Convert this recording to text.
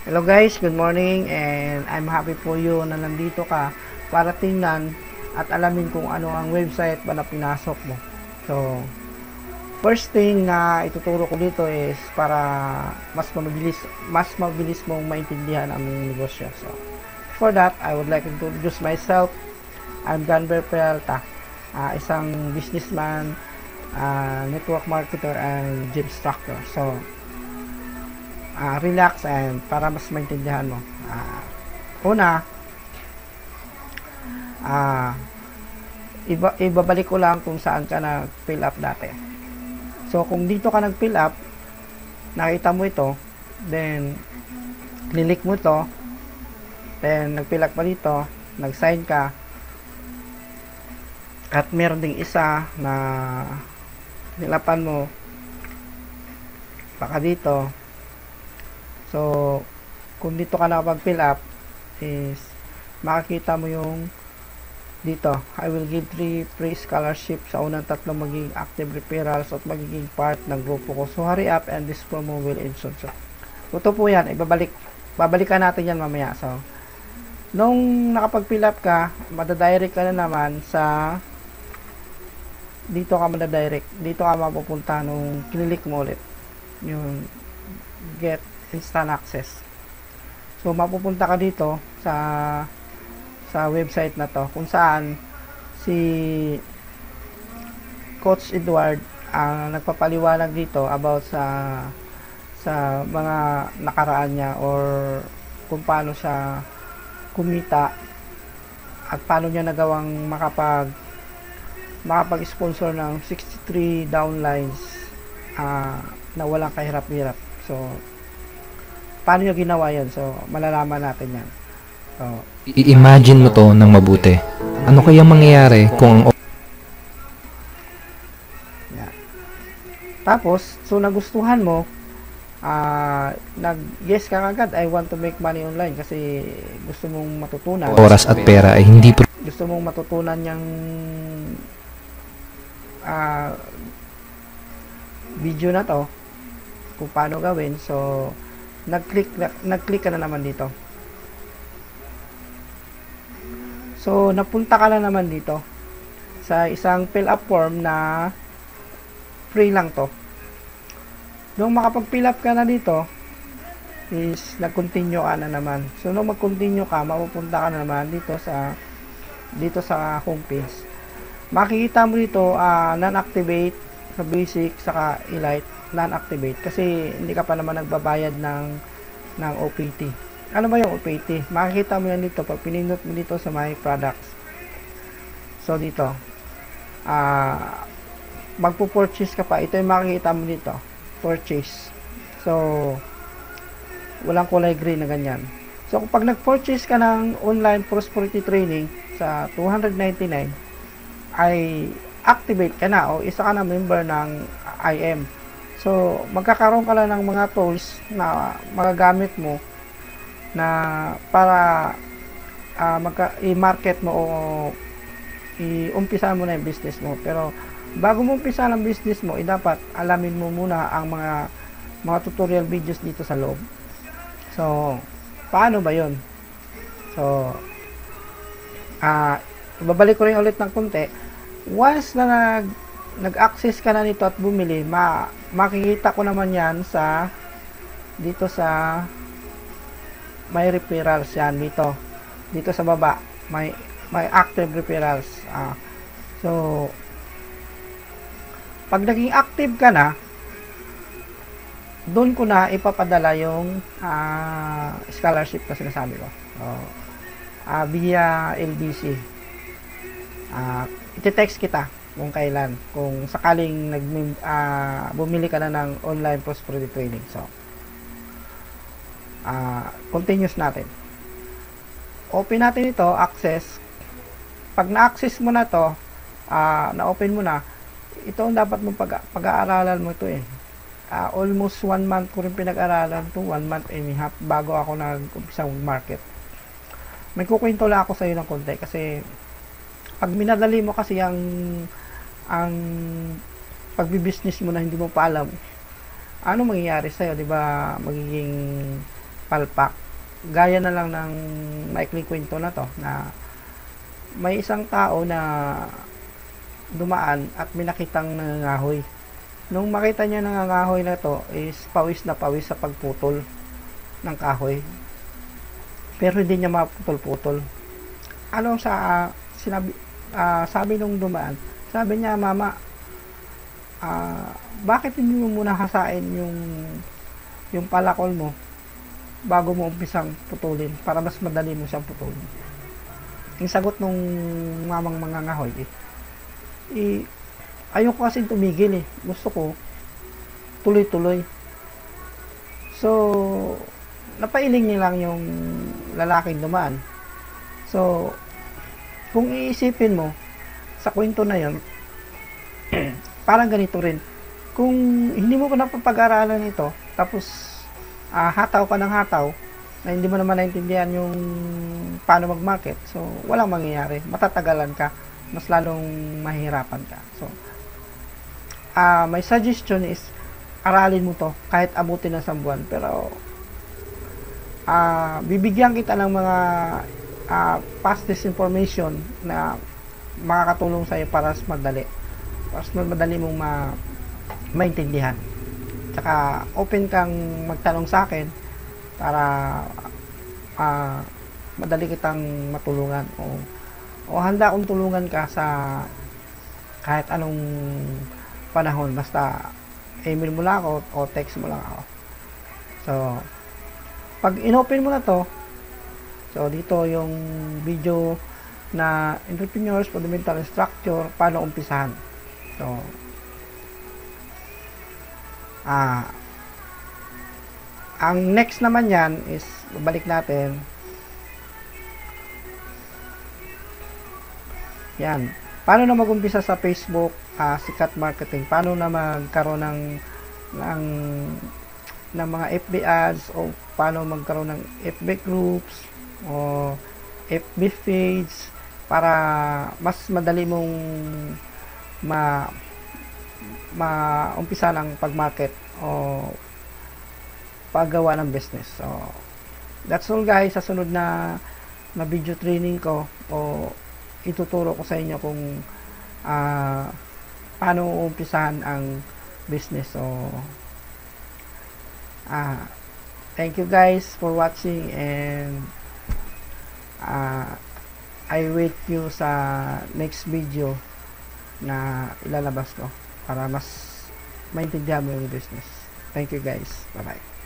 Hello guys, good morning and I'm happy for you na nandito ka para tingnan at alamin kung ano ang website ba na pinasok mo. So, first thing na ituturo ko dito is para mas mabilis mong maintindihan ang negosyo. So, for that, I would like to introduce myself. I'm Ganber Peralta, isang businessman, network marketer and gym instructor. So, relax and para mas maintindihan mo. Una, ibabalik ko lang kung saan ka nag-fill up dati. So, kung dito ka nag-fill up, nakita mo ito, then, click mo ito, then, nag-fill up pa dito, nag-sign ka, at meron ding isa na nilapan mo, baka dito. So, kung dito ka nakapag-fill up, is makikita mo yung dito, I will give 3 free scholarship sa unang 3 magiging active referrals at magiging part ng grupo ko. So, hurry up and this promo will end soon. So, ito po yan, babalikan natin yan mamaya. So, nung nakapag-fill up ka, madadirect ka na naman sa dito ka madadirect. Dito ka mapupunta nung click mo ulit. Yung get instant access. So, mapupunta ka dito sa website na to kung saan si Coach Edward ang nagpapaliwanag dito about sa mga nakaraan niya or kung paano siya kumita at paano niya nagawang makapag-sponsor ng 63 downlines na walang kahirap-hirap. So, paano niya ginawa yan? So, malalaman natin yan. So, I-imagine mo to ng mabuti. Ano kaya mangyayari kung ang yan. Tapos, so nagustuhan mo, nag-yes ka agad, I want to make money online kasi gusto mong matutunan. oras at pera ay hindi Gusto mong matutunan yung video na to kung paano gawin. So, nag-click ka na naman dito. So, napunta ka na naman dito sa isang fill up form na free lang to. Nung makapag-fill up ka na dito, is nag-continue ka na naman. So, nung mag-continue ka, mapupunta ka na naman dito sa homepage. Makikita mo dito, non-activate sa basic, saka elite, non-activate. Kasi, hindi ka pa naman nagbabayad ng OPT. Ano ba yung OPT? Makikita mo yan dito, pag pinindot mo dito sa my products. So, dito, magpo-purchase ka pa. Ito yung makikita mo dito, purchase. So, walang kulay green na ganyan. So, kapag nag-purchase ka ng online prosperity training sa 299, ay activate ka na o isa ka na member ng IM. So, magkakaroon ka lang ng mga tools na magagamit mo na para i-market mo o i-umpisa mo na yung business mo. Pero, bago mo umpisa ng business mo, dapat alamin mo muna ang mga tutorial videos dito sa loob. So, paano ba yun? So, babalik ko rin ulit ng konti. Once na nag-access ka na nito at bumili, makikita ko naman yan dito sa may referrals yan dito sa baba may active referrals. So, pag naging active ka na, doon ko na ipapadala yung scholarship na sinasabi ko. Via LBC. Iti-text kita kung kailan, kung sakaling bumili ka na ng online prosperity training. So, continuous natin. Open natin ito, access. Pag na-access mo na to, na-open mo na, ito ang dapat mong pag-aaralan mo ito eh. Almost 1 month ko rin pinag-aralan to, 1 month and a half bago ako nag-umpisa mag-market. May kukwento lang ako sa iyo ng konti kasi pag minadali mo kasi ang pagbi-business mo na hindi mo pa alam, ano mangyayari sa iyo, 'di ba? Magiging palpak. Gaya na lang ng maikling kwento na to, na may isang tao na dumaan at may nakitang nangangahoy. Nung makita niya nangangahoy na to, is pawis na pawis sa pagputol ng kahoy. Pero hindi niya maputol-putol. Ano sa sabi nung dumaan, sabi niya, mama, bakit hindi mo muna hasain yung palakol mo bago mo umpisang putulin para mas madali mo siyang putulin? Yung sagot nung mamang mangangahoy, ayoko kasi tumigil gusto ko tuloy-tuloy. So napailing nilang yung lalaking dumaan. So kung iisipin mo sa kwento na yun, parang ganito rin. Kung hindi mo pa napapag-aralan ito, tapos hataw ka ng hataw, na hindi mo naman naintindihan yung paano mag-market, so walang mangyayari. Matatagalan ka, mas lalong mahihirapan ka. So my suggestion is, aralin mo to kahit abutin ng isang buwan. Pero bibigyan kita ng mga past information na makakatulong sa'yo para mas madali mong maintindihan. Tsaka open kang magtanong sa akin para madali kitang matulungan, o handa akong tulungan ka sa kahit anong panahon. Basta email mo lang ako o text mo lang ako. So pag inopen mo na to, so dito yung video na Entrepreneur's Fundamental Structure, paano umpisahan. So ang next naman yan is, babalik natin yan, paano na mag-umpisa sa Facebook, sikat marketing, paano na magkaroon ng mga FB ads, o paano magkaroon ng FB groups o FB page para mas madali mong umpisa ng pag-market o paggawa ng business. So that's all guys. Sa sunod na video training ko, o ituturo ko sa inyo kung paano umpisahan ang business. So thank you guys for watching, and I wait you sa next video na ilalabas ko para mas maintindihan mo yung business. Thank you guys. Bye bye.